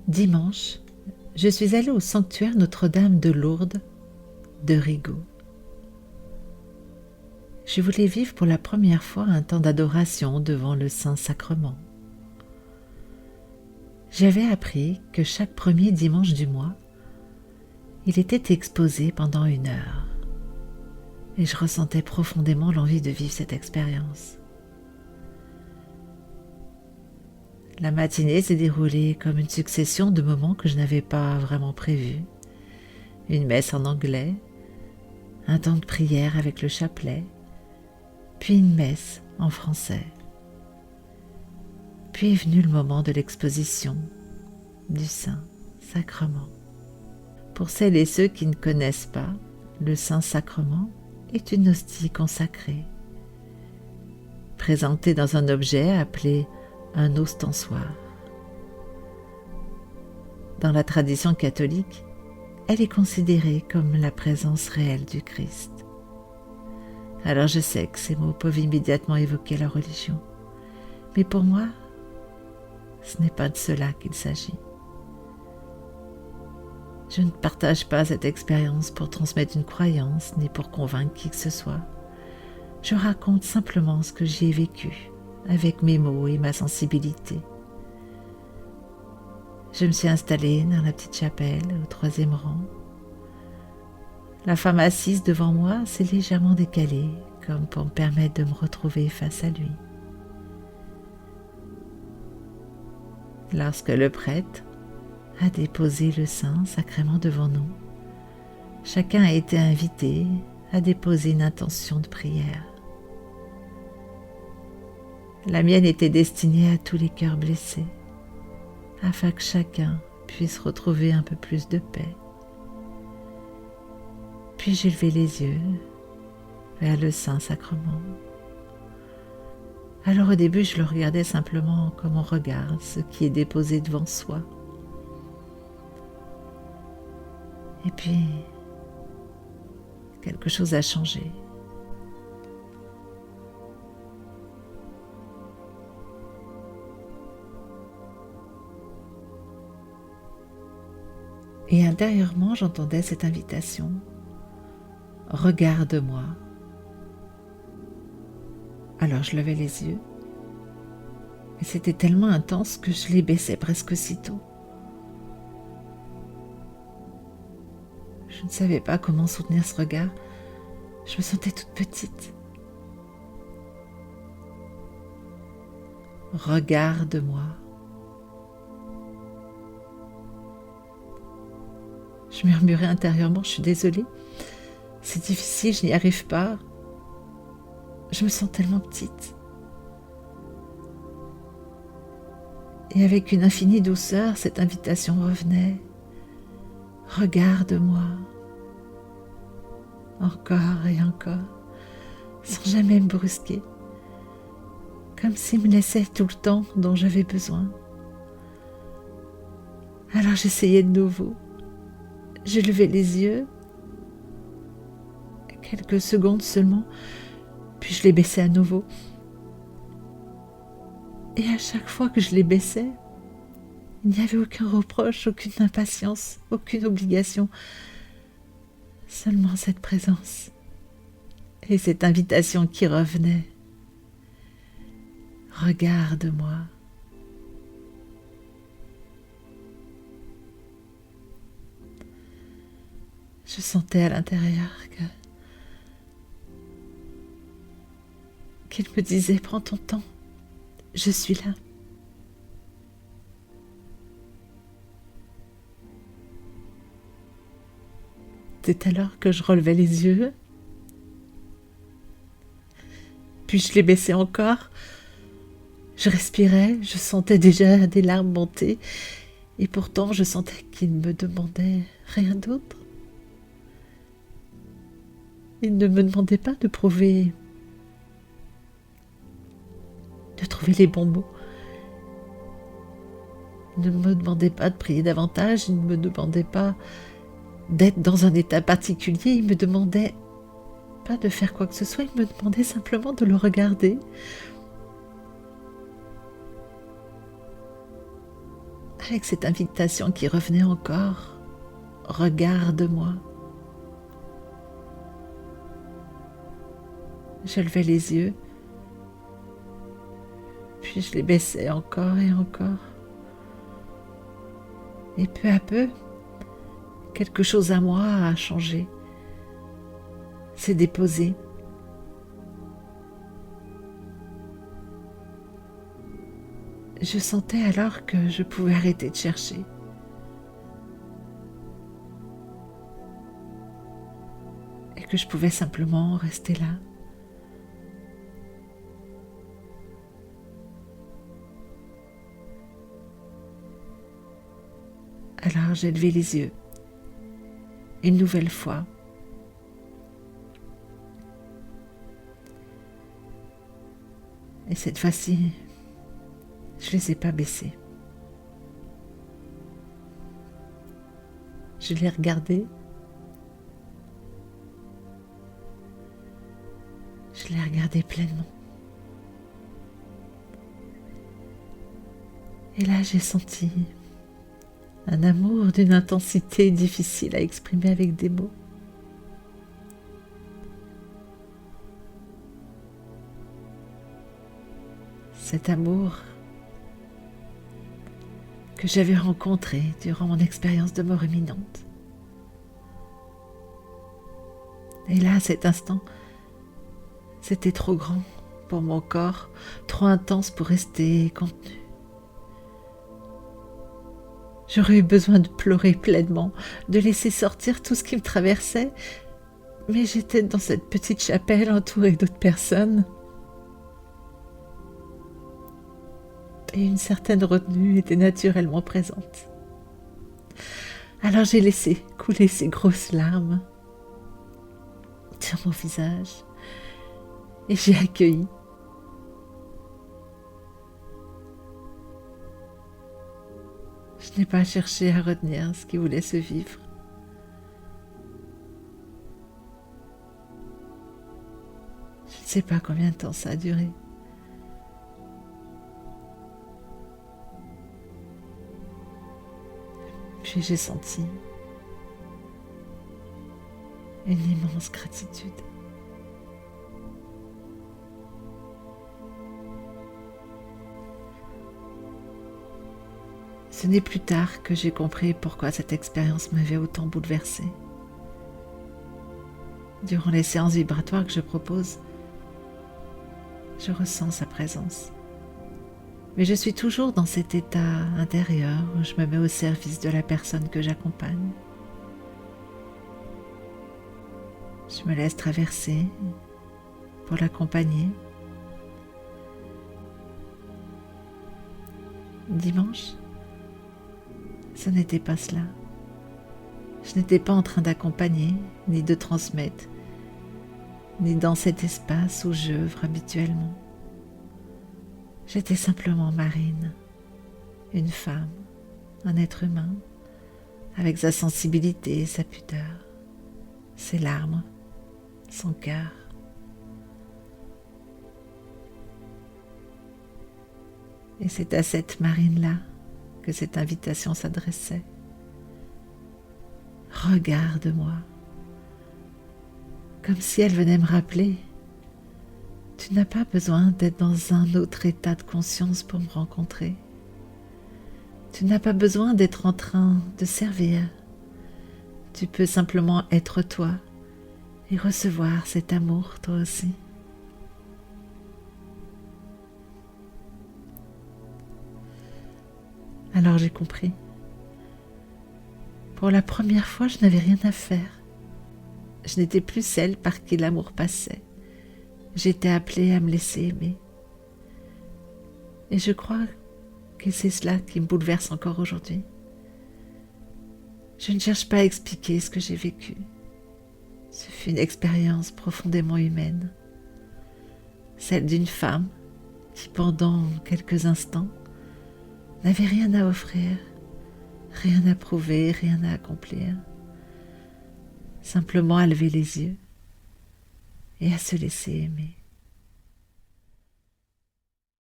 Dimanche, je suis allée au sanctuaire Notre-Dame de Lourdes de Rigaud. Je voulais vivre pour la première fois un temps d'adoration devant le Saint-Sacrement. J'avais appris que chaque premier dimanche du mois, il était exposé pendant 1 heure. Et je ressentais profondément l'envie de vivre cette expérience. La matinée s'est déroulée comme une succession de moments que je n'avais pas vraiment prévus. Une messe en anglais, un temps de prière avec le chapelet, puis une messe en français. Puis est venu le moment de l'exposition du Saint-Sacrement. Pour celles et ceux qui ne connaissent pas, le Saint-Sacrement est une hostie consacrée, présentée dans un objet appelé un ostensoir. Dans la tradition catholique, elle est considérée comme la présence réelle du Christ. Alors je sais que ces mots peuvent immédiatement évoquer la religion, mais pour moi, ce n'est pas de cela qu'il s'agit. Je ne partage pas cette expérience pour transmettre une croyance ni pour convaincre qui que ce soit. Je raconte simplement ce que j'y ai vécu, avec mes mots et ma sensibilité. Je me suis installée dans la petite chapelle au 3e rang. La femme assise devant moi s'est légèrement décalée, comme pour me permettre de me retrouver face à lui. Lorsque le prêtre a déposé le Saint-Sacrement devant nous, chacun a été invité à déposer une intention de prière. La mienne était destinée à tous les cœurs blessés, afin que chacun puisse retrouver un peu plus de paix. Puis j'ai levé les yeux vers le Saint-Sacrement. Alors au début, je le regardais simplement comme on regarde ce qui est déposé devant soi. Et puis, quelque chose a changé. Et intérieurement, j'entendais cette invitation. Regarde-moi. Alors je levais les yeux. Mais c'était tellement intense que je les baissais presque aussitôt. Je ne savais pas comment soutenir ce regard. Je me sentais toute petite. Regarde-moi. Je murmurais intérieurement, je suis désolée. C'est difficile, je n'y arrive pas. Je me sens tellement petite. Et avec une infinie douceur, cette invitation revenait. Regarde-moi. Encore et encore, sans jamais me brusquer. Comme s'il me laissait tout le temps dont j'avais besoin. Alors j'essayais de nouveau. Je levais les yeux, quelques secondes seulement, puis je les baissais à nouveau. Et à chaque fois que je les baissais, il n'y avait aucun reproche, aucune impatience, aucune obligation, seulement cette présence et cette invitation qui revenait. Regarde-moi. Je sentais à l'intérieur qu'il me disait « Prends ton temps, je suis là ». C'est alors que je relevais les yeux, puis je les baissais encore. Je respirais, je sentais déjà des larmes monter, et pourtant je sentais qu'il ne me demandait rien d'autre. Il ne me demandait pas de trouver les bons mots. Il ne me demandait pas de prier davantage, il ne me demandait pas d'être dans un état particulier, il me demandait pas de faire quoi que ce soit, il me demandait simplement de le regarder. avec cette invitation qui revenait encore. Regarde-moi. Je levais les yeux, puis je les baissais encore et encore. Et peu à peu, quelque chose à moi a changé, s'est déposé. Je sentais alors que je pouvais arrêter de chercher. Et que je pouvais simplement rester là. Alors j'ai levé les yeux, une nouvelle fois. Et cette fois-ci, je ne les ai pas baissés. Je les regardais. Je les regardais pleinement. Et là, j'ai senti un amour d'une intensité difficile à exprimer avec des mots. Cet amour que j'avais rencontré durant mon expérience de mort imminente. Et là, à cet instant, c'était trop grand pour mon corps, trop intense pour rester contenu. J'aurais eu besoin de pleurer pleinement, de laisser sortir tout ce qui me traversait, mais j'étais dans cette petite chapelle entourée d'autres personnes. Et une certaine retenue était naturellement présente. Alors j'ai laissé couler ces grosses larmes sur mon visage et j'ai accueilli. Je n'ai pas cherché à retenir ce qui voulait se vivre. Je ne sais pas combien de temps ça a duré. Puis j'ai senti une immense gratitude. Ce n'est plus tard que j'ai compris pourquoi cette expérience m'avait autant bouleversée. Durant les séances vibratoires que je propose, je ressens sa présence. Mais je suis toujours dans cet état intérieur où je me mets au service de la personne que j'accompagne. Je me laisse traverser pour l'accompagner. Dimanche, ce n'était pas cela. Je n'étais pas en train d'accompagner, ni de transmettre, ni dans cet espace où j'œuvre habituellement. J'étais simplement Marine, une femme, un être humain, avec sa sensibilité, sa pudeur, ses larmes, son cœur. Et c'est à cette Marine-là que cette invitation s'adressait. Regarde-moi, comme si elle venait me rappeler. Tu n'as pas besoin d'être dans un autre état de conscience pour me rencontrer. Tu n'as pas besoin d'être en train de servir. Tu peux simplement être toi et recevoir cet amour toi aussi. Alors j'ai compris. Pour la première fois, je n'avais rien à faire. Je n'étais plus celle par qui l'amour passait. J'étais appelée à me laisser aimer. Et je crois que c'est cela qui me bouleverse encore aujourd'hui. Je ne cherche pas à expliquer ce que j'ai vécu. Ce fut une expérience profondément humaine. Celle d'une femme qui, pendant quelques instants, n'avait rien à offrir, rien à prouver, rien à accomplir. Simplement à lever les yeux et à se laisser aimer.